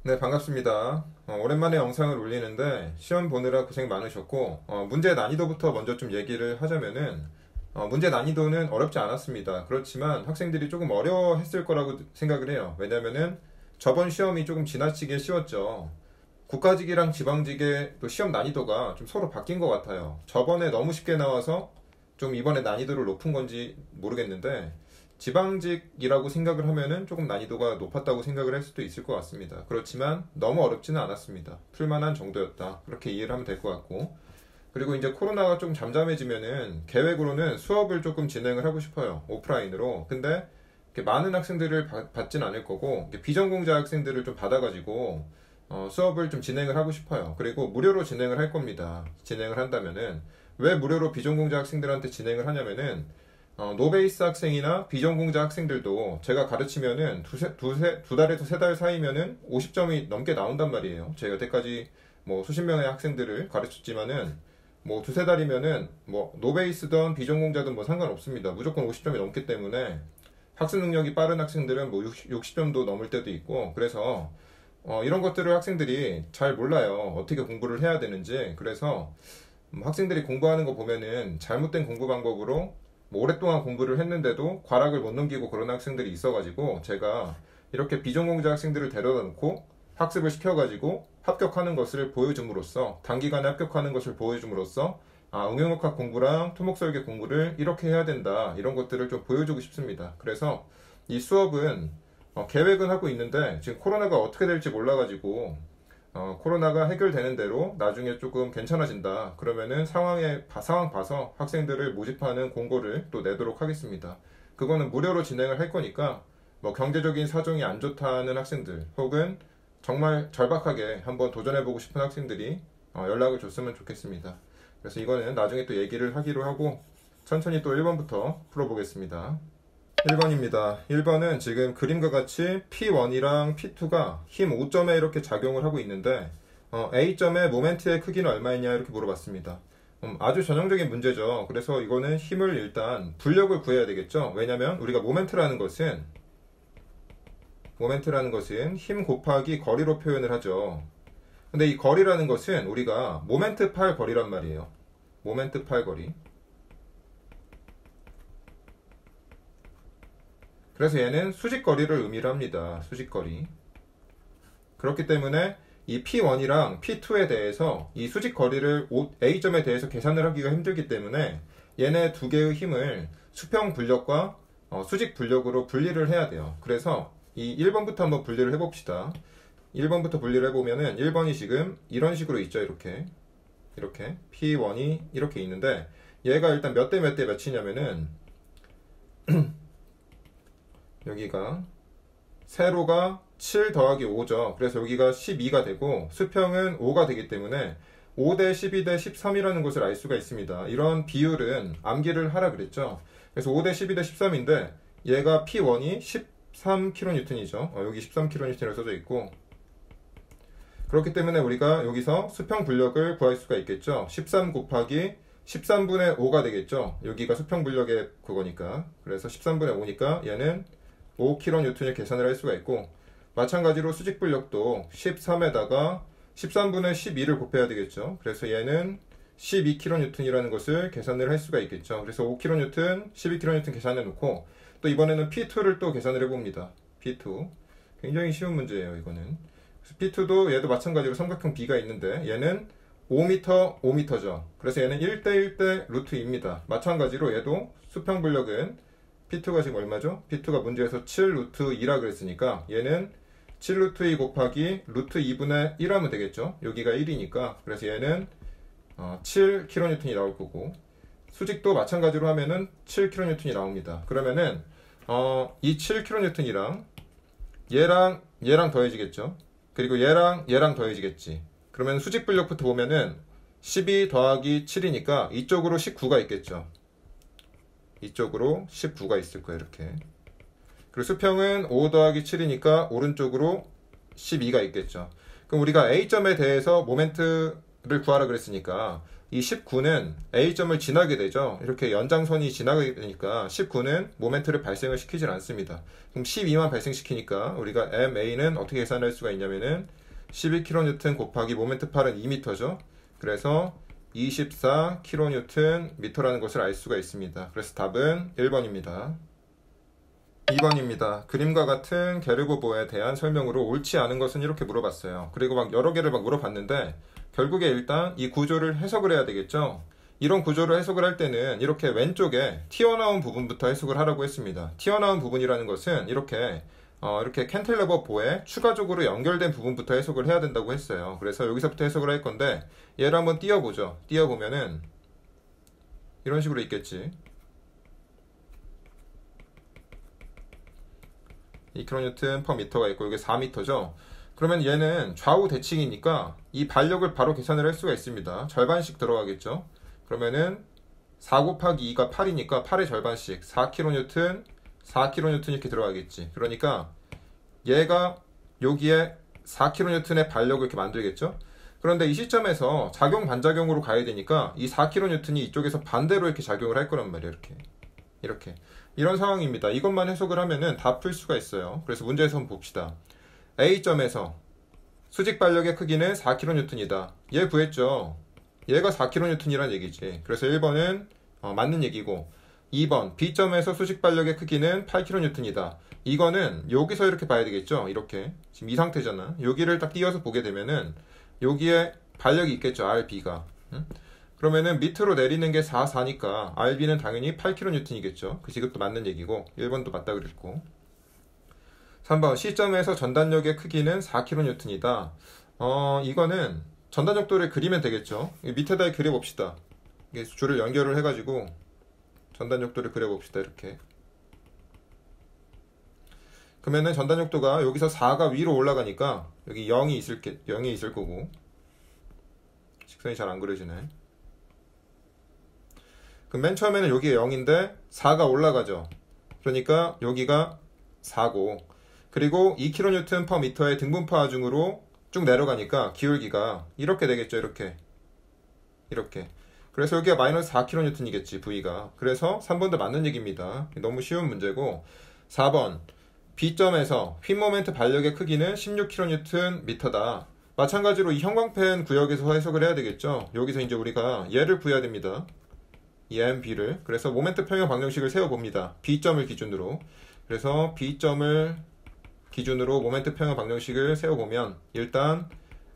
네, 반갑습니다. 오랜만에 영상을 올리는데 시험 보느라 고생 많으셨고, 문제 난이도부터 먼저 좀 얘기를 하자면은, 문제 난이도는 어렵지 않았습니다. 그렇지만 학생들이 조금 어려워했을 거라고 생각을 해요. 왜냐면은 저번 시험이 조금 지나치게 쉬웠죠. 국가직이랑 지방직의 또 시험 난이도가 좀 서로 바뀐 것 같아요. 저번에 너무 쉽게 나와서 좀 이번에 난이도를 높은 건지 모르겠는데, 지방직이라고 생각을 하면은 조금 난이도가 높았다고 생각을 할 수도 있을 것 같습니다. 그렇지만 너무 어렵지는 않았습니다. 풀만한 정도였다. 그렇게 이해를 하면 될 것 같고. 그리고 이제 코로나가 좀 잠잠해지면은 계획으로는 수업을 조금 진행을 하고 싶어요. 오프라인으로. 근데 이렇게 많은 학생들을 받진 않을 거고, 이렇게 비전공자 학생들을 좀 받아가지고 수업을 좀 진행을 하고 싶어요. 그리고 무료로 진행을 할 겁니다. 진행을 한다면은 왜 무료로 비전공자 학생들한테 진행을 하냐면은 노베이스 학생이나 비전공자 학생들도 제가 가르치면은 두 달에서 세 달 사이면은 50점이 넘게 나온단 말이에요. 제가 여태까지 뭐 수십 명의 학생들을 가르쳤지만은 뭐 두세 달이면은 뭐 노베이스든 비전공자든 뭐 상관없습니다. 무조건 50점이 넘기 때문에 학습 능력이 빠른 학생들은 뭐 60점도 넘을 때도 있고, 그래서 이런 것들을 학생들이 잘 몰라요. 어떻게 공부를 해야 되는지. 그래서 학생들이 공부하는 거 보면은 잘못된 공부 방법으로 뭐 오랫동안 공부를 했는데도 과락을 못 넘기고 그런 학생들이 있어가지고, 제가 이렇게 비전공자 학생들을 데려다 놓고 학습을 시켜가지고 합격하는 것을 보여줌으로써, 단기간에 합격하는 것을 보여줌으로써 응용역학 공부랑 토목설계 공부를 이렇게 해야 된다, 이런 것들을 좀 보여주고 싶습니다. 그래서 이 수업은 계획은 하고 있는데 지금 코로나가 어떻게 될지 몰라가지고, 코로나가 해결되는 대로 나중에 조금 괜찮아진다, 그러면은 상황 봐서 학생들을 모집하는 공고를 또 내도록 하겠습니다. 그거는 무료로 진행을 할 거니까 뭐 경제적인 사정이 안 좋다는 학생들, 혹은 정말 절박하게 한번 도전해보고 싶은 학생들이 연락을 줬으면 좋겠습니다. 그래서 이거는 나중에 또 얘기를 하기로 하고, 천천히 또 1번부터 풀어보겠습니다. 1번입니다. 1번은 지금 그림과 같이 P1이랑 P2가 힘 5점에 이렇게 작용을 하고 있는데, A점의 모멘트의 크기는 얼마이냐 이렇게 물어봤습니다. 아주 전형적인 문제죠. 그래서 이거는 힘을 일단 불력을 구해야 되겠죠. 왜냐면 우리가 모멘트라는 것은 힘 곱하기 거리로 표현을 하죠. 근데 이 거리라는 것은 우리가 모멘트 팔 거리란 말이에요. 모멘트 팔 거리. 그래서 얘는 수직거리를 의미를 합니다. 수직거리. 그렇기 때문에 이 P1이랑 P2에 대해서 이 수직거리를 A점에 대해서 계산을 하기가 힘들기 때문에 얘네 두 개의 힘을 수평 불력과 수직 불력으로 분리를 해야 돼요. 그래서 이 1번부터 한번 분리를 해봅시다. 1번부터 분리를 해보면은 1번이 지금 이런 식으로 있죠. 이렇게 P1이 이렇게 있는데, 얘가 일단 몇 대 몇 대 몇이냐면은 여기가 세로가 7 더하기 5죠. 그래서 여기가 12가 되고 수평은 5가 되기 때문에 5대 12 대 13이라는 것을 알 수가 있습니다. 이런 비율은 암기를 하라 그랬죠. 그래서 5대 12 대 13인데 얘가 P1이 13kN이죠. 여기 13kN이라고 써져 있고, 그렇기 때문에 우리가 여기서 수평 불력을 구할 수가 있겠죠. 13 곱하기 13분의 5가 되겠죠. 여기가 수평 불력의 그거니까. 그래서 13분의 5니까 얘는 5kN을 계산을 할 수가 있고, 마찬가지로 수직 불력도 13에다가 13분의 12를 곱해야 되겠죠. 그래서 얘는 12kN이라는 것을 계산을 할 수가 있겠죠. 그래서 5kN, 12kN 계산해 놓고, 또 이번에는 P2를 또 계산을 해봅니다. P2. 굉장히 쉬운 문제예요, 이거는. P2도 얘도 마찬가지로 삼각형 B가 있는데 얘는 5m, 5m죠. 그래서 얘는 1대 1대 루트 2입니다. 마찬가지로 얘도 수평 불력은 P2가 지금 얼마죠? P2가 문제에서 7 루트 2라 그랬으니까 얘는 7 루트 2 곱하기 루트 2분의 1 하면 되겠죠. 여기가 1이니까. 그래서 얘는 7kN이 나올 거고, 수직도 마찬가지로 하면은 7kN이 나옵니다. 그러면은 이 7kN이랑 얘랑 더해지겠죠. 그리고 얘랑 더해지겠지. 그러면 수직 불력부터 보면은 12 더하기 7이니까 이쪽으로 19가 있겠죠. 이쪽으로 19가 있을 거예요, 이렇게. 그리고 수평은 5 더하기 7이니까 오른쪽으로 12가 있겠죠. 그럼 우리가 A점에 대해서 모멘트 구하라 그랬으니까 이 19는 A점을 지나게 되죠. 이렇게 연장선이 지나게 되니까 19는 모멘트를 발생을 시키질 않습니다. 그럼 12만 발생시키니까 우리가 MA는 어떻게 계산할 수가 있냐면은 12kN 곱하기 모멘트 8은 2m죠. 그래서 24kNm라는 것을 알 수가 있습니다. 그래서 답은 1번입니다. 2번입니다. 그림과 같은 게르보보에 대한 설명으로 옳지 않은 것은 이렇게 물어봤어요. 그리고 막 여러 개를 막 물어봤는데 결국에 일단 이 구조를 해석을 해야 되겠죠. 이런 구조를 해석을 할 때는 이렇게 왼쪽에 튀어나온 부분부터 해석을 하라고 했습니다. 튀어나온 부분이라는 것은 이렇게 캔틸레버 보에 추가적으로 연결된 부분부터 해석을 해야 된다고 했어요. 그래서 여기서부터 해석을 할 건데 얘를 한번 띄워보죠. 띄워보면은 이런 식으로 있겠지. 2kN/m가 있고 이게 4m죠. 그러면 얘는 좌우 대칭이니까 이 반력을 바로 계산을 할 수가 있습니다. 절반씩 들어가겠죠. 그러면은 4 곱하기 2가 8이니까 8의 절반씩 4kN, 4kN 이렇게 들어가겠지. 그러니까 얘가 여기에 4kN의 반력을 이렇게 만들겠죠. 그런데 이 시점에서 작용 반작용으로 가야 되니까 이 4kN이 이쪽에서 반대로 이렇게 작용을 할 거란 말이에요. 이렇게 이런 상황입니다. 이것만 해석을 하면은 다 풀 수가 있어요. 그래서 문제에서 한번 봅시다. A점에서 수직 반력의 크기는 4kN이다. 얘 구했죠. 얘가 4kN이란 얘기지. 그래서 1번은 맞는 얘기고 2번 B점에서 수직 반력의 크기는 8kN이다. 이거는 여기서 이렇게 봐야 되겠죠. 이렇게 지금 이 상태잖아. 여기를 딱 띄워서 보게 되면은 여기에 반력이 있겠죠. RB가. 그러면은 밑으로 내리는 게 4, 4니까 RB는 당연히 8kN이겠죠. 그 지금도 맞는 얘기고 1번도 맞다 그랬고 3번 C점에서 전단력의 크기는 4kN이다. 이거는 전단력도를 그리면 되겠죠. 밑에다 그려봅시다. 이게 줄을 연결을 해가지고 전단력도를 그려봅시다. 이렇게 그러면은 전단력도가 여기서 4가 위로 올라가니까 여기 0이 있을 거고 직선이 잘 안 그려지네. 그럼 맨 처음에는 여기에 0인데 4가 올라가죠. 그러니까 여기가 4고 그리고 2kN/m의 등분파 하중으로 쭉 내려가니까 기울기가 이렇게 되겠죠. 이렇게 그래서 여기가 마이너스 4kN이겠지 V가. 그래서 3번도 맞는 얘기입니다. 너무 쉬운 문제고 4번 B점에서 휨 모멘트 반력의 크기는 16kNm다. 마찬가지로 이 형광펜 구역에서 해석을 해야 되겠죠. 여기서 이제 우리가 얘를 구해야 됩니다. 이 MB를. 그래서 모멘트 평형 방정식을 세워봅니다. B점을 기준으로. 그래서 B점을 기준으로 모멘트 평형 방정식을 세워보면 일단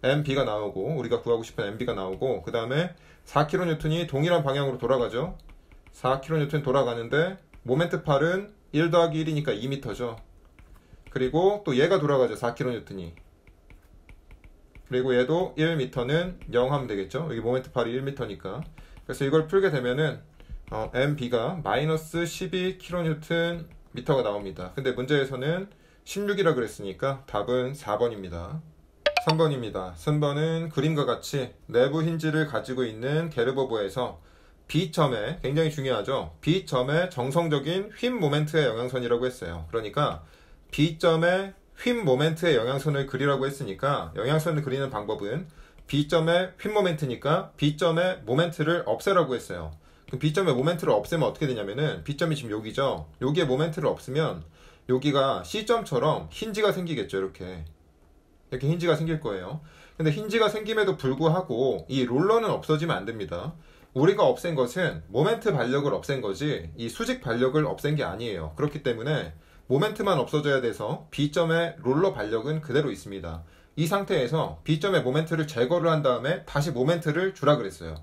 MB가 나오고 우리가 구하고 싶은 MB가 나오고 그 다음에 4kN이 동일한 방향으로 돌아가죠. 4kN 돌아가는데 모멘트 8은 1 더하기 1이니까 2m죠. 그리고 또 얘가 돌아가죠. 4kN이. 그리고 얘도 1m는 0 하면 되겠죠. 여기 모멘트 8이 1m니까. 그래서 이걸 풀게 되면은 MB가 마이너스 12kNm가 나옵니다. 근데 문제에서는 16이라 그랬으니까 답은 4번입니다. 3번입니다. 3번은 그림과 같이 내부 힌지를 가지고 있는 게르버보에서 B점에 굉장히 중요하죠. B점의 정성적인 휨 모멘트의 영향선이라고 했어요. 그러니까 B점의 휨 모멘트의 영향선을 그리라고 했으니까 영향선을 그리는 방법은 B점의 휨 모멘트니까 B점의 모멘트를 없애라고 했어요. 그럼 B점의 모멘트를 없애면 어떻게 되냐면은 B점이 지금 여기죠. 여기에 모멘트를 없으면 여기가 C점처럼 힌지가 생기겠죠. 이렇게 힌지가 생길 거예요. 근데 힌지가 생김에도 불구하고 이 롤러는 없어지면 안 됩니다. 우리가 없앤 것은 모멘트 반력을 없앤 거지 이 수직 반력을 없앤 게 아니에요. 그렇기 때문에 모멘트만 없어져야 돼서 B점의 롤러 반력은 그대로 있습니다. 이 상태에서 B점의 모멘트를 제거를 한 다음에 다시 모멘트를 주라 그랬어요.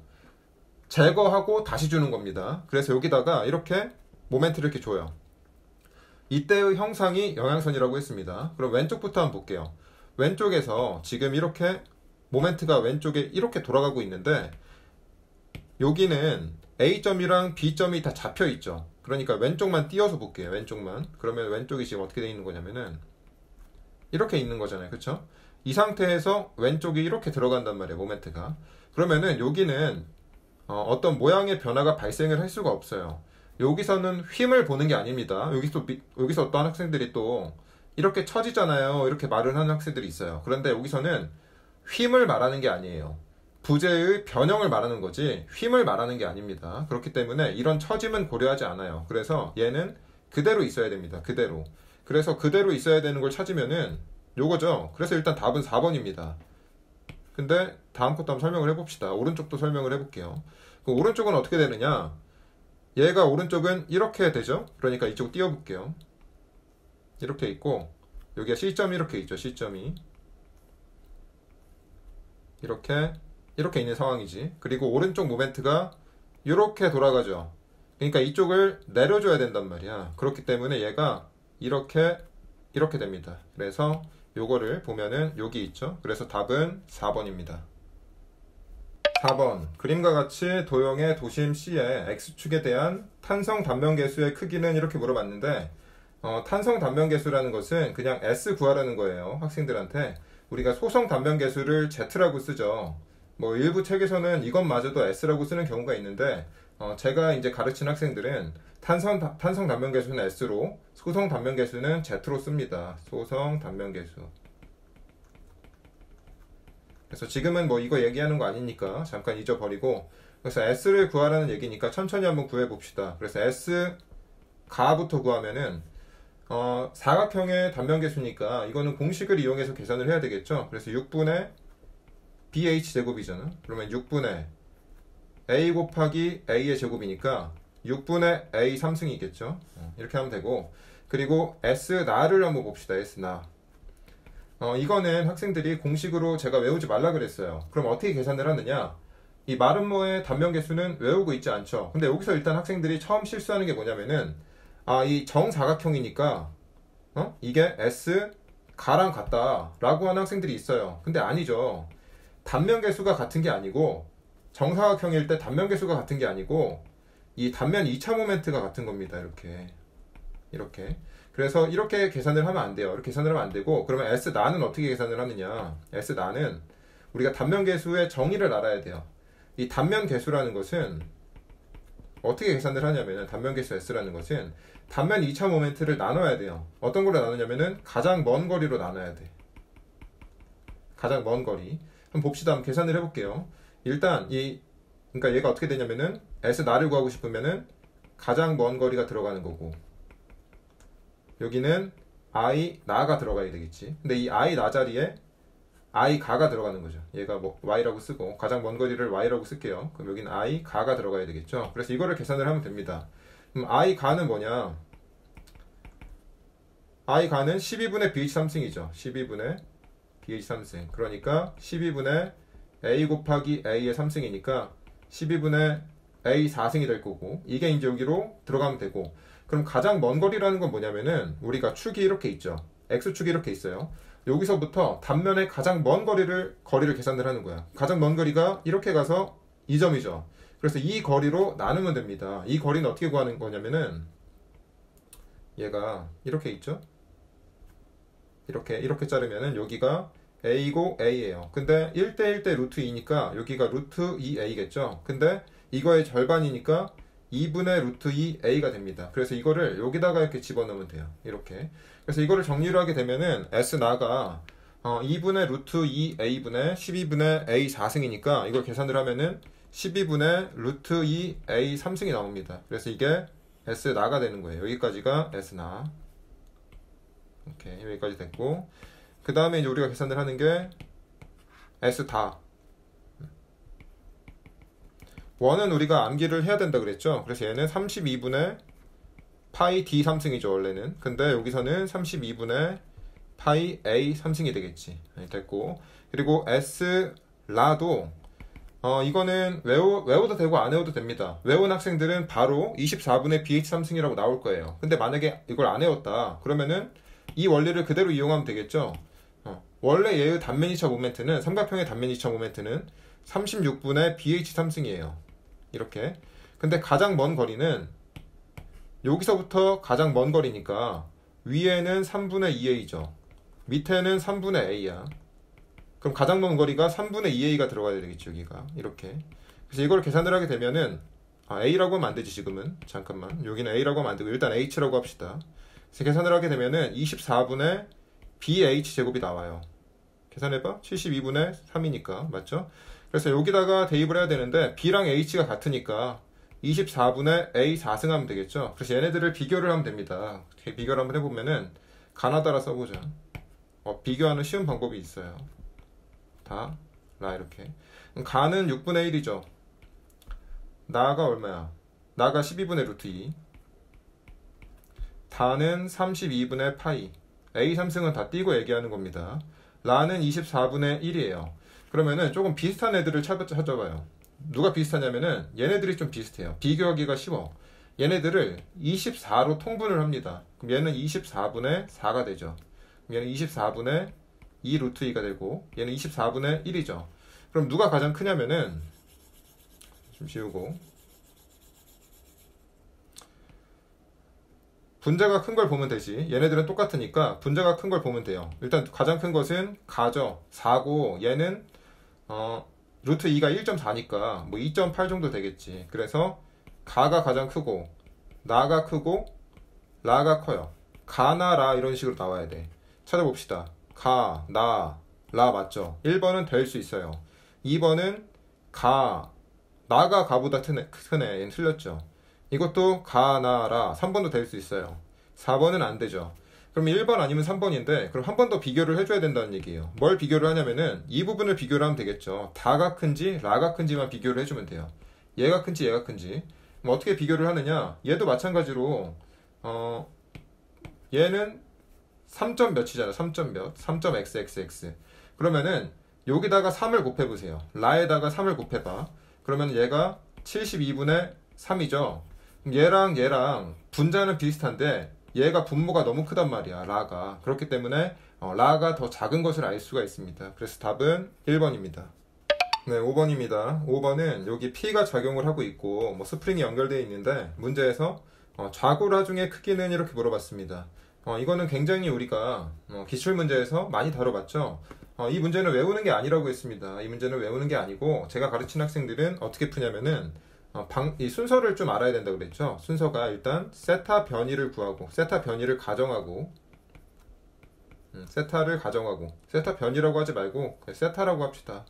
제거하고 다시 주는 겁니다. 그래서 여기다가 이렇게 모멘트를 이렇게 줘요. 이때의 형상이 영향선이라고 했습니다. 그럼 왼쪽부터 한번 볼게요. 왼쪽에서 지금 이렇게 모멘트가 왼쪽에 이렇게 돌아가고 있는데 여기는 A점이랑 B점이 다 잡혀 있죠. 그러니까 왼쪽만 띄워서 볼게요. 왼쪽만. 그러면 왼쪽이 지금 어떻게 되어 있는 거냐면은 이렇게 있는 거잖아요. 그쵸? 이 상태에서 왼쪽이 이렇게 들어간단 말이에요. 모멘트가. 그러면은 여기는 어떤 모양의 변화가 발생을 할 수가 없어요. 여기서는 휨을 보는 게 아닙니다. 여기서 어떤 학생들이 또 이렇게 처지잖아요. 이렇게 말을 하는 학생들이 있어요. 그런데 여기서는 휨을 말하는 게 아니에요. 부재의 변형을 말하는 거지 휨을 말하는 게 아닙니다. 그렇기 때문에 이런 처짐은 고려하지 않아요. 그래서 얘는 그대로 있어야 됩니다. 그대로. 그래서 그대로 있어야 되는 걸 찾으면은 요거죠. 그래서 일단 답은 4번입니다. 근데 다음 것도 한번 설명을 해봅시다. 오른쪽도 설명을 해볼게요. 그 오른쪽은 어떻게 되느냐? 얘가 오른쪽은 이렇게 되죠. 그러니까 이쪽 띄워볼게요. 이렇게 있고 여기가 C점이 이렇게 있죠. C점이 이렇게 있는 상황이지. 그리고 오른쪽 모멘트가 이렇게 돌아가죠. 그러니까 이쪽을 내려줘야 된단 말이야. 그렇기 때문에 얘가 이렇게 됩니다. 그래서 요거를 보면은 여기 있죠. 그래서 답은 4번입니다. 4번 그림과 같이 도형의 도심 C의 X축에 대한 탄성 단면계수의 크기는 이렇게 물어봤는데 탄성 단면계수라는 것은 그냥 S 구하라는 거예요. 학생들한테 우리가 소성 단면계수를 Z라고 쓰죠. 뭐 일부 책에서는 이것마저도 S라고 쓰는 경우가 있는데 제가 이제 가르친 학생들은 탄성 단면계수는 S로 소성 단면계수는 Z로 씁니다. 소성 단면계수. 그래서 지금은 뭐 이거 얘기하는 거 아니니까 잠깐 잊어버리고 그래서 S를 구하라는 얘기니까 천천히 한번 구해봅시다. 그래서 S 가부터 구하면은 사각형의 단면계수니까 이거는 공식을 이용해서 계산을 해야 되겠죠. 그래서 6분의 BH 제곱이잖아. 그러면 6분의 A 곱하기 A의 제곱이니까 6분의 A 3승이겠죠. 이렇게 하면 되고 그리고 S 나를 한번 봅시다. S 나. 이거는 학생들이 공식으로 제가 외우지 말라 그랬어요. 그럼 어떻게 계산을 하느냐? 이 마름모의 단면계수는 외우고 있지 않죠. 근데 여기서 일단 학생들이 처음 실수하는 게 뭐냐면은 이 정사각형이니까 이게 S 가랑 같다 라고 하는 학생들이 있어요. 근데 아니죠. 단면계수가 같은 게 아니고 정사각형일 때 단면계수가 같은 게 아니고 이 단면 2차 모멘트가 같은 겁니다. 이렇게 그래서 이렇게 계산을 하면 안 돼요. 이렇게 계산을 하면 안 되고 그러면 S 나는 어떻게 계산을 하느냐? S 나는 우리가 단면계수의 정의를 알아야 돼요. 이 단면계수라는 것은 어떻게 계산을 하냐면은 단면계수 S라는 것은 단면 2차 모멘트를 나눠야 돼요. 어떤 걸로 나누냐면은 가장 먼 거리로 나눠야 돼. 가장 먼 거리. 한번 봅시다. 한번 계산을 해볼게요. 일단 그러니까 얘가 어떻게 되냐면은 S 나를 구하고 싶으면은 가장 먼 거리가 들어가는 거고 여기는 I 나가 들어가야 되겠지. 근데 이 I 나 자리에 I 가가 들어가는 거죠. 얘가 뭐 Y라고 쓰고 가장 먼 거리를 Y라고 쓸게요. 그럼 여기는 I 가가 들어가야 되겠죠. 그래서 이거를 계산을 하면 됩니다. 그럼 I 가는 뭐냐? I 가는 12분의 BH 3승이죠. 12분의 BH 3승. 그러니까 12분의 A 곱하기 A의 3승이니까 12분의 A 4승이 될 거고 이게 이제 여기로 들어가면 되고 그럼 가장 먼 거리라는 건 뭐냐면은 우리가 축이 이렇게 있죠. X축이 이렇게 있어요. 여기서부터 단면의 가장 먼 거리를 계산을 하는 거야. 가장 먼 거리가 이렇게 가서 2점이죠. 그래서 이 거리로 나누면 됩니다. 이 거리는 어떻게 구하는 거냐면은 얘가 이렇게 있죠. 이렇게 자르면은 여기가 A고 A예요. 근데 1대 1대 루트 2니까 여기가 루트 2A겠죠. 근데 이거의 절반이니까 2분의 루트 2A가 됩니다. 그래서 이거를 여기다가 이렇게 집어넣으면 돼요. 이렇게. 그래서 이거를 정리를 하게 되면은 S 나가 2분의 루트 2A분의 12분의 A 4승이니까 이걸 계산을 하면은 12분의 루트 2A 3승이 나옵니다. 그래서 이게 S 나가 되는 거예요. 여기까지가 S 나. 오케이. 여기까지 됐고. 그 다음에 이제 우리가 계산을 하는 게 S 다. 원은 우리가 암기를 해야 된다 그랬죠. 그래서 얘는 32분의 파이 D 3승이죠 원래는. 근데 여기서는 32분의 파이 A 3승이 되겠지. 됐고 그리고 S 라도 이거는 외워도 되고 안 외워도 됩니다. 외운 학생들은 바로 24분의 BH 3승이라고 나올 거예요. 근데 만약에 이걸 안 외웠다 그러면은 이 원리를 그대로 이용하면 되겠죠. 원래 얘의 단면 2차 모멘트는 삼각형의 단면 2차 모멘트는 36분의 BH 3승이에요. 이렇게. 근데 가장 먼 거리는 여기서부터 가장 먼 거리니까 위에는 3분의 2A죠. 밑에는 3분의 A야. 그럼 가장 먼 거리가 3분의 2A가 들어가야 되겠죠. 여기가. 이렇게. 그래서 이걸 계산을 하게 되면은 A라고 하면 안 되지 지금은. 잠깐만. 여기는 A라고 하면 안 되고 일단 H라고 합시다. 그래서 계산을 하게 되면은 24분의 BH 제곱이 나와요. 계산해봐. 72분의 3이니까. 맞죠? 그래서 여기다가 대입을 해야 되는데 B랑 H가 같으니까 24분의 A 4승하면 되겠죠. 그래서 얘네들을 비교를 하면 됩니다. 비교를 한번 해보면은 가나다라 써보자. 비교하는 쉬운 방법이 있어요. 다 라 이렇게. 가는 6분의 1이죠. 나가 얼마야? 나가 12분의 루트 2. 다는 32분의 파이. A 3승은 다 띄고 얘기하는 겁니다. 라는 24분의 1이에요. 그러면은 조금 비슷한 애들을 찾아봐요. 누가 비슷하냐면은 얘네들이 좀 비슷해요. 비교하기가 쉬워. 얘네들을 24로 통분을 합니다. 그럼 얘는 24분의 4가 되죠. 그럼 얘는 24분의 2 루트 2가 되고 얘는 24분의 1이죠. 그럼 누가 가장 크냐면은 좀 지우고 분자가 큰 걸 보면 되지. 얘네들은 똑같으니까 분자가 큰 걸 보면 돼요. 일단 가장 큰 것은 가죠. 4고 얘는 루트 2가 1.4니까 뭐 2.8 정도 되겠지. 그래서 가가 가장 크고 나가 크고 라가 커요. 가나 라 이런 식으로 나와야 돼. 찾아봅시다. 가, 나, 라 맞죠? 1번은 될 수 있어요. 2번은 가, 나가 가보다 크네. 얘는 틀렸죠. 이것도 가, 나, 라 3번도 될 수 있어요. 4번은 안 되죠. 그럼 1번 아니면 3번인데 그럼 한 번 더 비교를 해줘야 된다는 얘기예요. 뭘 비교를 하냐면은 이 부분을 비교를 하면 되겠죠. 다가 큰지 라가 큰지만 비교를 해주면 돼요. 얘가 큰지 얘가 큰지. 그럼 어떻게 비교를 하느냐? 얘도 마찬가지로 얘는 3점 몇이잖아. 3점 몇? 3.xxx. 그러면은 여기다가 3을 곱해보세요. 라에다가 3을 곱해봐. 그러면 얘가 72분의 3이죠. 얘랑 분자는 비슷한데 얘가 분모가 너무 크단 말이야. 라가. 그렇기 때문에 라가 더 작은 것을 알 수가 있습니다. 그래서 답은 1번입니다. 네, 5번입니다. 5번은 여기 P가 작용을 하고 있고 뭐 스프링이 연결되어 있는데 문제에서 좌고라 중의 크기는 이렇게 물어봤습니다. 이거는 굉장히 우리가 기출문제에서 많이 다뤄봤죠. 이 문제는 외우는 게 아니라고 했습니다. 이 문제는 외우는 게 아니고 제가 가르친 학생들은 어떻게 푸냐면은 이 순서를 좀 알아야 된다고 그랬죠. 순서가 일단 세타 변이를 구하고 세타 변이를 가정하고 세타를 가정하고 세타 변이라고 하지 말고 세타라고 합시다.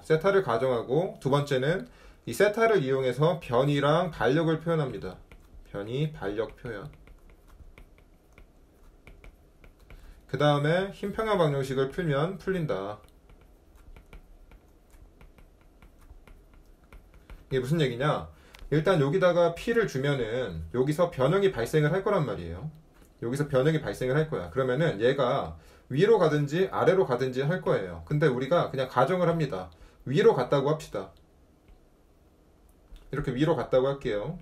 세타를 가정하고 두 번째는 이 세타를 이용해서 변이랑 반력을 표현합니다. 변이, 반력 표현. 그 다음에 힘평형 방정식을 풀면 풀린다. 이게 무슨 얘기냐? 일단 여기다가 P를 주면은 여기서 변형이 발생을 할 거란 말이에요. 여기서 변형이 발생을 할 거야. 그러면은 얘가 위로 가든지 아래로 가든지 할 거예요. 근데 우리가 그냥 가정을 합니다. 위로 갔다고 합시다. 이렇게 위로 갔다고 할게요.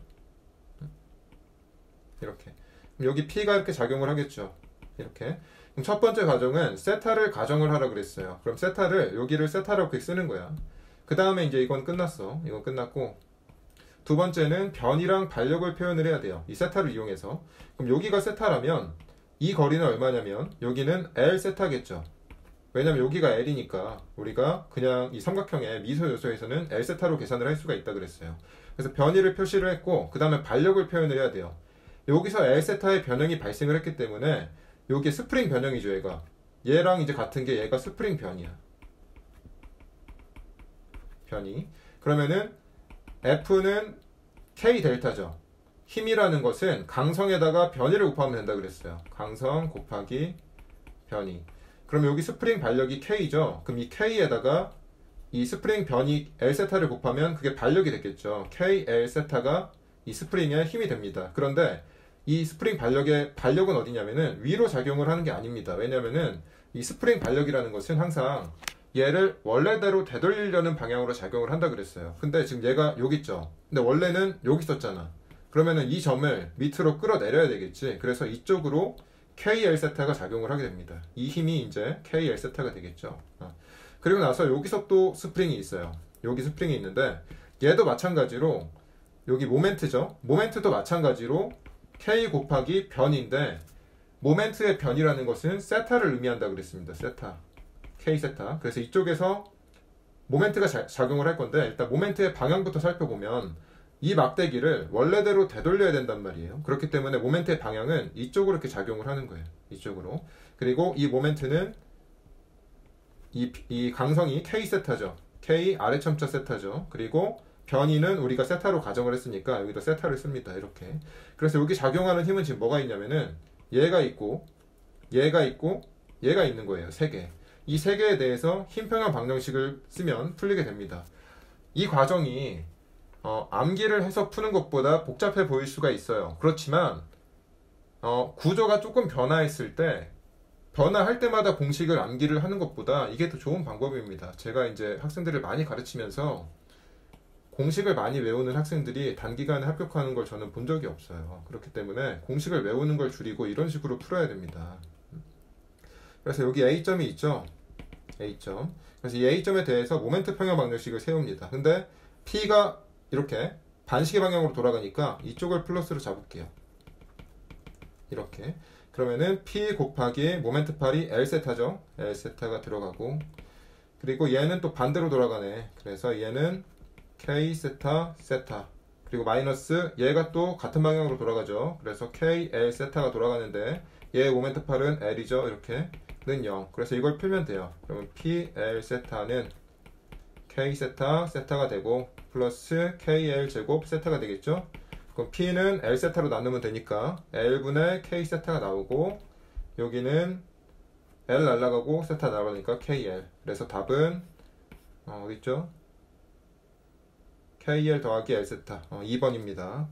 이렇게. 그럼 여기 P가 이렇게 작용을 하겠죠. 이렇게. 그럼 첫 번째 가정은 세타를 가정을 하라 그랬어요. 그럼 세타를 여기를 세타라고 이렇게 쓰는 거야. 그 다음에 이제 이건 끝났어. 이건 끝났고 두 번째는 변이랑 반력을 표현을 해야 돼요. 이 세타를 이용해서. 그럼 여기가 세타라면 이 거리는 얼마냐면 여기는 L 세타겠죠. 왜냐면 여기가 L이니까 우리가 그냥 이 삼각형의 미소 요소에서는 L 세타로 계산을 할 수가 있다 그랬어요. 그래서 변이를 표시를 했고 그 다음에 반력을 표현을 해야 돼요. 여기서 L 세타의 변형이 발생을 했기 때문에 여기 스프링 변형이죠. 얘랑 이제 같은 게 얘가 스프링 변이야. 변이. 그러면은 F는 K 델타죠. 힘이라는 것은 강성에다가 변이를 곱하면 된다 그랬어요. 강성 곱하기 변이. 그럼 여기 스프링 반력이 K죠. 그럼 이 K에다가 이 스프링 변이 L세타를 곱하면 그게 반력이 됐겠죠. K, L세타가 이 스프링의 힘이 됩니다. 그런데 이 스프링 반력의 반력은 어디냐면은 위로 작용을 하는 게 아닙니다. 왜냐면은 이 스프링 반력이라는 것은 항상 얘를 원래대로 되돌리려는 방향으로 작용을 한다 그랬어요. 근데 지금 얘가 여기 있죠. 근데 원래는 여기 있었잖아. 그러면은 이 점을 밑으로 끌어내려야 되겠지. 그래서 이쪽으로 KL세타가 작용을 하게 됩니다. 이 힘이 이제 KL세타가 되겠죠. 그리고 나서 여기서 또 스프링이 있어요. 여기 스프링이 있는데 얘도 마찬가지로 여기 모멘트죠. 모멘트도 마찬가지로 K 곱하기 변인데 모멘트의 변이라는 것은 세타를 의미한다 그랬습니다. 세타. K세타. 그래서 이쪽에서 모멘트가 작용을 할 건데 일단 모멘트의 방향부터 살펴보면 이 막대기를 원래대로 되돌려야 된단 말이에요. 그렇기 때문에 모멘트의 방향은 이쪽으로 이렇게 작용을 하는 거예요. 이쪽으로. 그리고 이 모멘트는 이 강성이 K세타죠. K 아래첨자 세타죠. 그리고 변이는 우리가 세타로 가정을 했으니까 여기다 세타를 씁니다. 이렇게. 그래서 여기 작용하는 힘은 지금 뭐가 있냐면은 얘가 있고 얘가 있고 얘가 있는 거예요. 세 개. 이 세 개에 대해서 힘 평형 방정식을 쓰면 풀리게 됩니다. 이 과정이 암기를 해서 푸는 것보다 복잡해 보일 수가 있어요. 그렇지만 구조가 조금 변화했을 때 변화할 때마다 공식을 암기를 하는 것보다 이게 더 좋은 방법입니다. 제가 이제 학생들을 많이 가르치면서 공식을 많이 외우는 학생들이 단기간에 합격하는 걸 저는 본 적이 없어요. 그렇기 때문에 공식을 외우는 걸 줄이고 이런 식으로 풀어야 됩니다. 그래서 여기 A점이 있죠. A점. 그래서 이 A점에 대해서 모멘트 평형 방정식을 세웁니다. 근데 P가 이렇게 반시계 방향으로 돌아가니까 이쪽을 플러스로 잡을게요. 이렇게. 그러면은 P 곱하기 모멘트 팔이 L세타죠. L세타가 들어가고, 그리고 얘는 또 반대로 돌아가네. 그래서 얘는 K세타 세타, 그리고 마이너스 얘가 또 같은 방향으로 돌아가죠. 그래서 KL세타가 돌아가는데 얘의 모멘트 팔은 L이죠. 이렇게 는 0. 그래서 이걸 풀면 돼요. 그러면 PL세타는 K세타 세타가 되고 플러스 KL 제곱 세타가 되겠죠. 그럼 P는 L세타로 나누면 되니까 L분의 K세타가 나오고, 여기는 L 날라가고 세타 나오니까 KL. 그래서 답은 어디 있죠? KL 더하기 L세타. 2번입니다.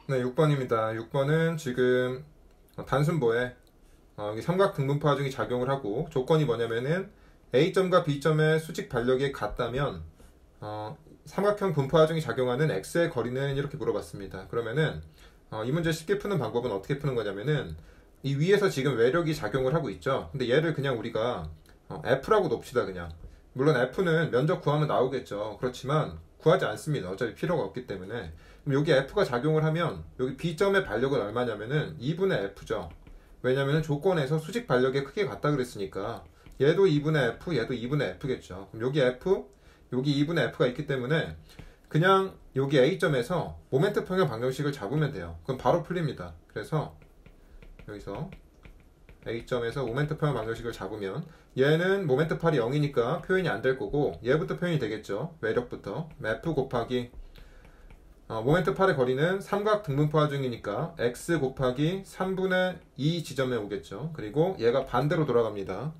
네, 6번입니다. 6번은 지금 단순보에 여기 삼각 등분포 하중이 작용을 하고, 조건이 뭐냐면은 A점과 B점의 수직 반력이 같다면 삼각형 분포 하중이 작용하는 X의 거리는, 이렇게 물어봤습니다. 그러면은 이 문제 쉽게 푸는 방법은 어떻게 푸는 거냐면은 이 위에서 지금 외력이 작용을 하고 있죠. 근데 얘를 그냥 우리가 F라고 놉시다. 그냥. 물론 F는 면적 구하면 나오겠죠. 그렇지만 구하지 않습니다. 어차피 필요가 없기 때문에. 그럼 여기 F가 작용을 하면 여기 B점의 반력은 얼마냐면은 2분의 F죠. 왜냐면은 조건에서 수직 반력의 크게 같다 그랬으니까 얘도 2분의 F, 얘도 2분의 F겠죠. 그럼 여기 F, 여기 2분의 F가 있기 때문에 그냥 여기 A점에서 모멘트 평형 방정식을 잡으면 돼요. 그럼 바로 풀립니다. 그래서 여기서 A점에서 모멘트 평형 방정식을 잡으면 얘는 모멘트 팔이 0이니까 표현이 안 될 거고 얘부터 표현이 되겠죠. 외력부터 F 곱하기 모멘트 팔의 거리는 삼각 등분포 하중이니까 X 곱하기 3분의 2 지점에 오겠죠. 그리고 얘가 반대로 돌아갑니다.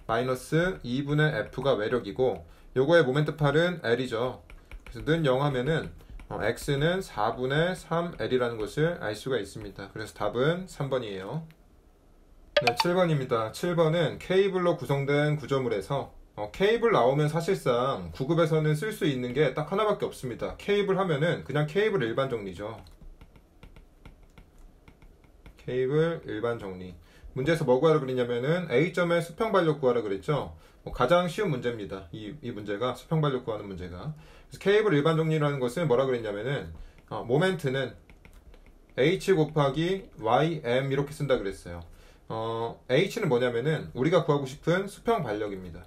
마이너스 2분의 F가 외력이고 요거의 모멘트 팔은 L이죠. 그래서 는 0 하면은 X는 4분의 3L이라는 것을 알 수가 있습니다. 그래서 답은 3번이에요. 네, 7번입니다. 7번은 케이블로 구성된 구조물에서 케이블 나오면 사실상 9급에서는 쓸 수 있는 게 딱 하나밖에 없습니다. 케이블 하면은 그냥 케이블 일반 정리죠. 케이블 일반 정리. 문제에서 뭐 구하라 그랬냐면은 A점의 수평 반력 구하라 그랬죠. 가장 쉬운 문제입니다. 이 문제가 수평 반력 구하는 문제가. 그래서 케이블 일반 정리라는 것은 뭐라 그랬냐면은 모멘트는 H 곱하기 YM 이렇게 쓴다 그랬어요. H는 뭐냐면은 우리가 구하고 싶은 수평 반력입니다.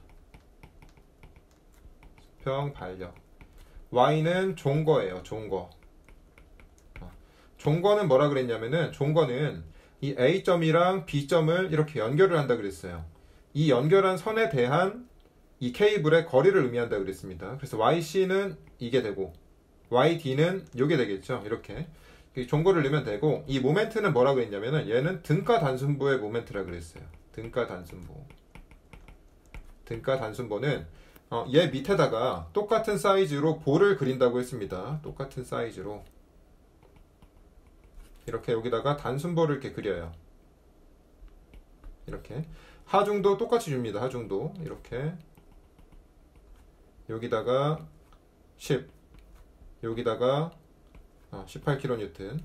수평 반력. Y는 종거예요. 종거. 종거는 뭐라 그랬냐면은 종거는 이 A점이랑 B점을 이렇게 연결을 한다 그랬어요. 이 연결한 선에 대한 이 케이블의 거리를 의미한다 그랬습니다. 그래서 YC는 이게 되고 YD는 이게 되겠죠. 이렇게 종거를 넣으면 되고, 이 모멘트는 뭐라 그랬냐면은 얘는 등가 단순보의 모멘트라 그랬어요. 등가 단순보. 등가 단순보는 얘 밑에다가 똑같은 사이즈로 볼을 그린다고 했습니다. 똑같은 사이즈로 이렇게 여기다가 단순보를 이렇게 그려요. 이렇게 하중도 똑같이 줍니다. 하중도 이렇게 여기다가 10, 여기다가 18kN.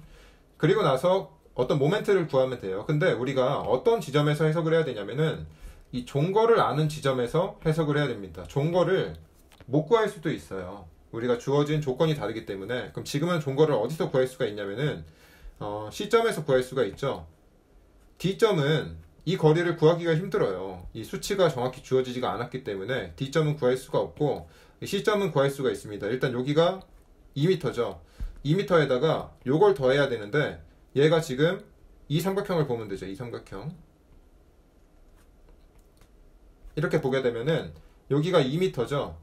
그리고 나서 어떤 모멘트를 구하면 돼요. 근데 우리가 어떤 지점에서 해석을 해야 되냐면은 이 종거를 아는 지점에서 해석을 해야 됩니다. 종거를 못 구할 수도 있어요. 우리가 주어진 조건이 다르기 때문에. 그럼 지금은 종거를 어디서 구할 수가 있냐면은 C점에서 구할 수가 있죠. D점은 이 거리를 구하기가 힘들어요. 이 수치가 정확히 주어지지가 않았기 때문에 D점은 구할 수가 없고 C점은 구할 수가 있습니다. 일단 여기가 2m죠. 2m에다가 요걸 더해야 되는데 얘가 지금 이 삼각형을 보면 되죠. 이 삼각형. 이렇게 보게 되면은 여기가 2m죠.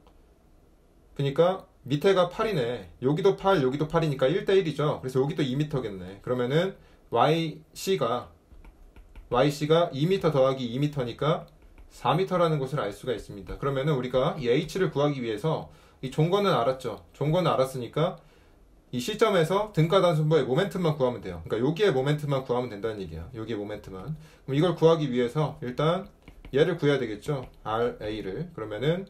그러니까 밑에가 8이네. 여기도 8, 여기도 8이니까 1대1이죠. 그래서 여기도 2m겠네. 그러면은 YC가 2m 더하기 2m니까 4m라는 것을 알 수가 있습니다. 그러면은 우리가 이 H를 구하기 위해서 이 종거는 알았죠. 종거는 알았으니까 이 시점에서 등가단순부의 모멘텀만 구하면 돼요. 그러니까 여기에 모멘텀만 구하면 된다는 얘기야. 여기에 모멘텀만. 그럼 이걸 구하기 위해서 일단 얘를 구해야 되겠죠. RA를. 그러면은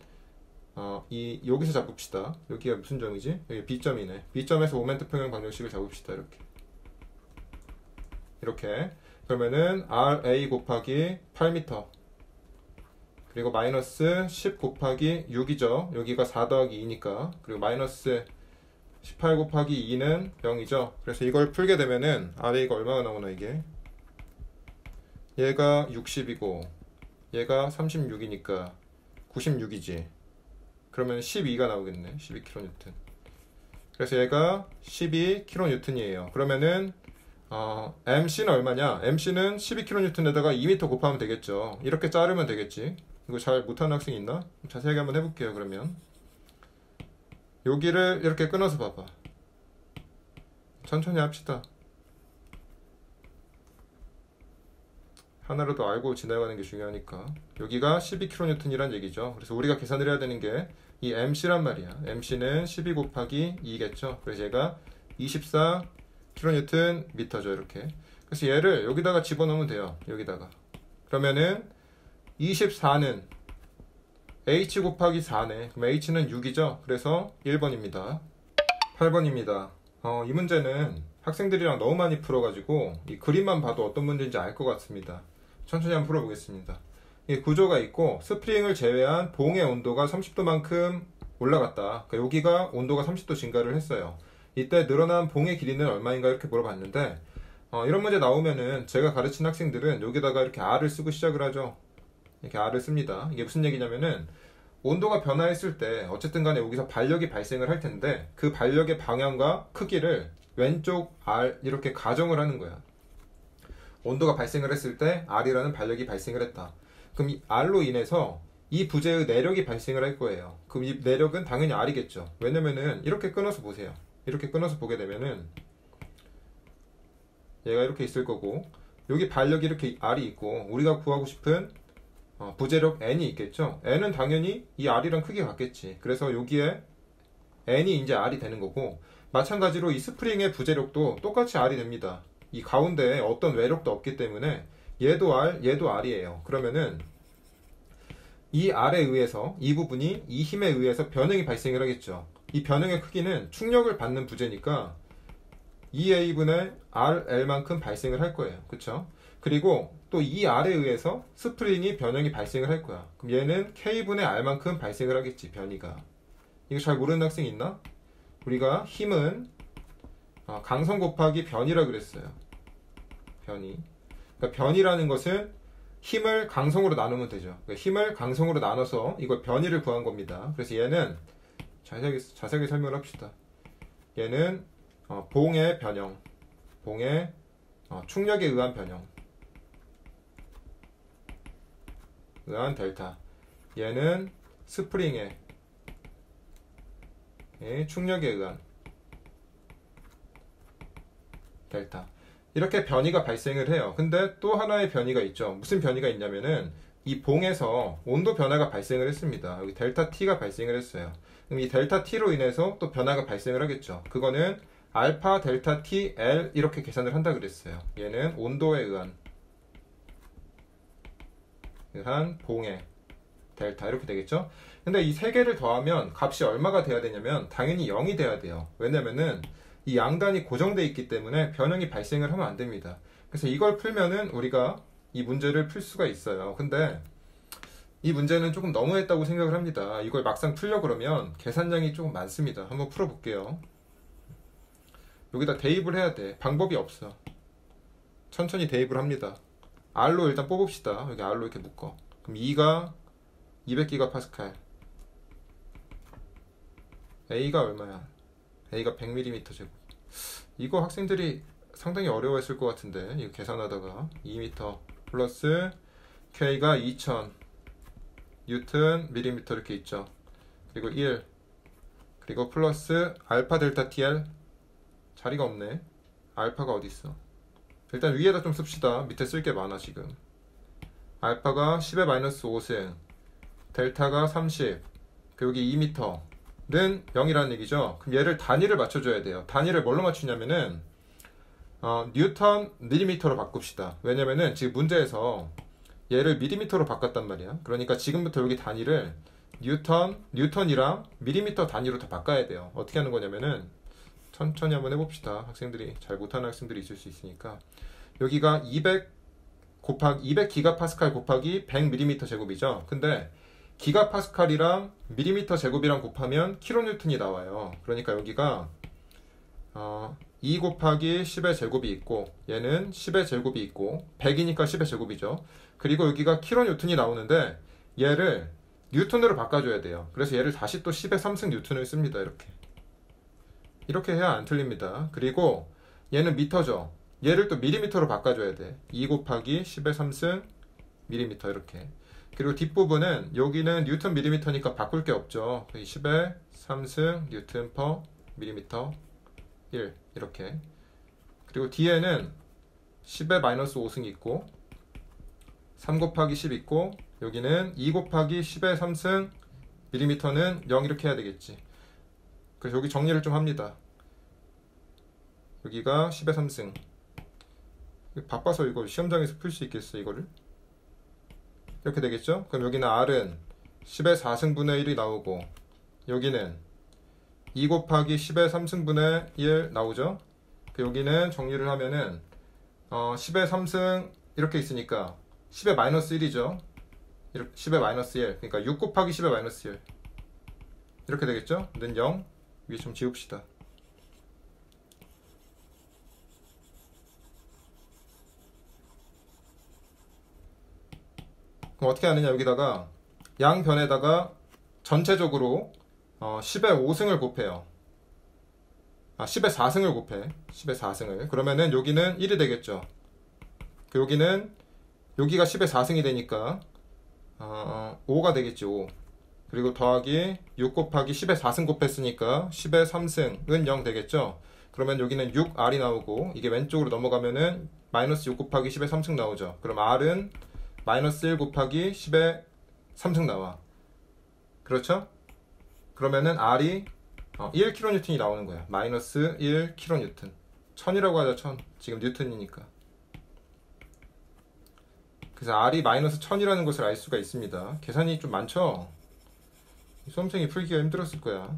여기서 잡읍시다. 여기가 무슨 점이지? 여기 B점이네. B점에서 모멘트 평형 방정식을 잡읍시다. 이렇게. 그러면은 RA 곱하기 8m 그리고 마이너스 10 곱하기 6이죠. 여기가 4 더하기 2니까. 그리고 마이너스 18 곱하기 2는 0이죠. 그래서 이걸 풀게 되면은 RA가 얼마가 나오나 이게? 얘가 60이고 얘가 36이니까 96이지. 그러면 12가 나오겠네. 12kN. 그래서 얘가 12kN이에요. 그러면은 MC는 얼마냐? MC는 12kN에다가 2m 곱하면 되겠죠. 이렇게 자르면 되겠지. 이거 잘 못하는 학생 있나? 자세하게 한번 해볼게요. 그러면 여기를 이렇게 끊어서 봐봐. 천천히 합시다. 하나라도 알고 지나가는 게 중요하니까. 여기가 12kN이란 얘기죠. 그래서 우리가 계산을 해야 되는 게 이 MC란 말이야. MC는 12 곱하기 2겠죠. 그래서 얘가 24kNm죠. 이렇게. 그래서 얘를 여기다가 집어넣으면 돼요. 여기다가. 그러면은 24는 H 곱하기 4네. 그럼 H는 6이죠. 그래서 1번입니다. 8번입니다. 이 문제는 학생들이랑 너무 많이 풀어가지고 이 그림만 봐도 어떤 문제인지 알 것 같습니다. 천천히 한번 풀어보겠습니다. 이 구조가 있고 스프링을 제외한 봉의 온도가 30도만큼 올라갔다. 그러니까 여기가 온도가 30도 증가를 했어요. 이때 늘어난 봉의 길이는 얼마인가 이렇게 물어봤는데 이런 문제 나오면은 제가 가르친 학생들은 여기다가 이렇게 R을 쓰고 시작을 하죠. 이렇게 R을 씁니다. 이게 무슨 얘기냐면은 온도가 변화했을 때 어쨌든 간에 여기서 반력이 발생을 할 텐데 그 반력의 방향과 크기를 왼쪽 R 이렇게 가정을 하는 거야. 온도가 발생을 했을 때 R이라는 반력이 발생을 했다. 그럼 이 R로 인해서 이 부재의 내력이 발생을 할 거예요. 그럼 이 내력은 당연히 R이겠죠. 왜냐면은 이렇게 끊어서 보세요. 이렇게 끊어서 보게 되면은 얘가 이렇게 있을 거고 여기 반력이 이렇게 R이 있고 우리가 구하고 싶은 부재력 N이 있겠죠. N은 당연히 이 R이랑 크게 같겠지. 그래서 여기에 N이 이제 R이 되는 거고 마찬가지로 이 스프링의 부재력도 똑같이 R이 됩니다. 이 가운데에 어떤 외력도 없기 때문에 얘도 R, 얘도 R이에요. 그러면은 이 R에 의해서 이 부분이 이 힘에 의해서 변형이 발생을 하겠죠. 이 변형의 크기는 충격을 받는 부재니까 2A분의 RL만큼 발생을 할 거예요. 그쵸? 그리고 또 이 R에 의해서 스프링이 변형이 발생을 할 거야. 그럼 얘는 K분의 R만큼 발생을 하겠지. 변이가. 이거 잘 모르는 학생 있나? 우리가 힘은 강성 곱하기 변이라 그랬어요. 변이. 그러니까 변이라는 것은 힘을 강성으로 나누면 되죠. 그러니까 힘을 강성으로 나눠서 이걸 변이를 구한 겁니다. 그래서 얘는 자세하게 설명을 합시다. 얘는 봉의 변형, 봉의 충력에 의한 변형, 의한 델타. 얘는 스프링의 충력에 의한 델타. 이렇게 변이가 발생을 해요. 근데 또 하나의 변이가 있죠. 무슨 변이가 있냐면은 이 봉에서 온도 변화가 발생을 했습니다. 여기 델타 T가 발생을 했어요. 그럼 이 델타 T로 인해서 또 변화가 발생을 하겠죠. 그거는 알파 델타 T L 이렇게 계산을 한다 그랬어요. 얘는 온도에 의한 봉의 델타 이렇게 되겠죠. 근데 이 세 개를 더하면 값이 얼마가 돼야 되냐면 당연히 0이 돼야 돼요. 왜냐면은 이 양단이 고정되어 있기 때문에 변형이 발생을 하면 안 됩니다. 그래서 이걸 풀면은 우리가 이 문제를 풀 수가 있어요. 근데 이 문제는 조금 너무했다고 생각을 합니다. 이걸 막상 풀려고 그러면 계산량이 조금 많습니다. 한번 풀어볼게요. 여기다 대입을 해야 돼. 방법이 없어. 천천히 대입을 합니다. R로 일단 뽑읍시다. 여기 R로 이렇게 묶어. 그럼 2가 200기가파스칼. A가 얼마야? A가 100mm 제곱. 이거 학생들이 상당히 어려워했을 것 같은데 이거 계산하다가 2m 플러스 K가 2000 뉴턴 밀리미터 이렇게 있죠. 그리고 1, 그리고 플러스 알파 델타 TL. 자리가 없네. 알파가 어디 있어? 일단 위에다 좀 씁시다. 밑에 쓸 게 많아 지금. 알파가 10의 마이너스 5승, 델타가 30, 그 여기 2m는 0이라는 얘기죠. 그럼 얘를 단위를 맞춰줘야 돼요. 단위를 뭘로 맞추냐면은 뉴턴 밀리미터로 바꿉시다. 왜냐면은 지금 문제에서 얘를 밀리미터로 바꿨단 말이야. 그러니까 지금부터 여기 단위를 뉴턴이랑 밀리미터 단위로 다 바꿔야 돼요. 어떻게 하는 거냐면은 천천히 한번 해봅시다. 학생들이 잘 못하는 학생들이 있을 수 있으니까. 여기가 200 기가파스칼 곱하기 100 밀리미터 제곱이죠. 근데 기가파스칼이랑 밀리미터 제곱이랑 곱하면 킬로뉴턴이 나와요. 그러니까 여기가 2 곱하기 10의 제곱이 있고 얘는 10의 제곱이 있고 100이니까 10의 제곱이죠. 그리고 여기가 킬로뉴턴이 나오는데 얘를 뉴턴으로 바꿔줘야 돼요. 그래서 얘를 다시 또 10의 3승 뉴턴을 씁니다. 이렇게 해야 안 틀립니다. 그리고 얘는 미터죠. 얘를 또 밀리미터로 바꿔줘야 돼. 2 곱하기 10의 3승 밀리미터 이렇게. 그리고 뒷부분은 여기는 뉴턴 밀리미터니까 바꿀 게 없죠. 10의 3승 뉴턴 퍼 밀리미터 1 이렇게. 그리고 뒤에는 10의 마이너스 5승 있고 3 곱하기 10 있고 여기는 2 곱하기 10의 3승 밀리미터는 0 이렇게 해야 되겠지. 그래서 여기 정리를 좀 합니다. 여기가 10의 3승. 바빠서 이거 시험장에서 풀 수 있겠어 이거를? 이렇게 되겠죠? 그럼 여기는 R은 10의 4승분의 1이 나오고 여기는 2 곱하기 10의 3승분의 1 나오죠? 여기는 정리를 하면은 10의 3승 이렇게 있으니까 10의 마이너스 1이죠? 10의 마이너스 1 그러니까 6 곱하기 10의 마이너스 1 이렇게 되겠죠? 는 0 위에 좀 지웁시다. 그럼 어떻게 하느냐 여기다가 양변에다가 전체적으로 10의 5승을 곱해요. 10의 4승을 곱해. 10의 4승을. 그러면은 여기는 1이 되겠죠. 여기는 여기가 10의 4승이 되니까 5가 되겠지 5. 그리고 더하기 6 곱하기 10의 4승 곱했으니까 10의 3승은 0 되겠죠. 그러면 여기는 6R이 나오고 이게 왼쪽으로 넘어가면은 마이너스 6 곱하기 10의 3승 나오죠. 그럼 R은 마이너스 1 곱하기 10의 3승 나와. 그렇죠? 그러면은 R이 1kN이 나오는 거야. 마이너스 1kN. 1000이라고 하자 1000. 지금 뉴턴이니까. 그래서 R이 마이너스 1000이라는 것을 알 수가 있습니다. 계산이 좀 많죠? 수험생이 풀기가 힘들었을 거야.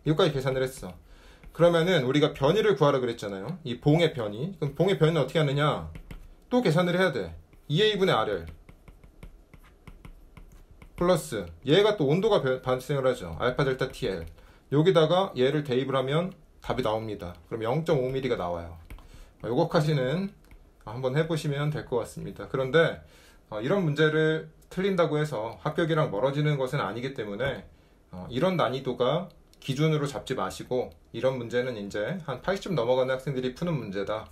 이것까지 계산을 했어. 그러면은 우리가 변위를 구하라 그랬잖아요. 이 봉의 변위. 그럼 봉의 변위는 어떻게 하느냐? 또 계산을 해야 돼. 2A분의 R을 플러스 얘가 또 온도가 발생을 하죠. 알파 델타 TL. 여기다가 얘를 대입을 하면 답이 나옵니다. 그럼 0.5mm가 나와요. 요거까지는 한번 해보시면 될 것 같습니다. 그런데 이런 문제를 틀린다고 해서 합격이랑 멀어지는 것은 아니기 때문에 이런 난이도가 기준으로 잡지 마시고 이런 문제는 이제 한 80점 넘어가는 학생들이 푸는 문제다.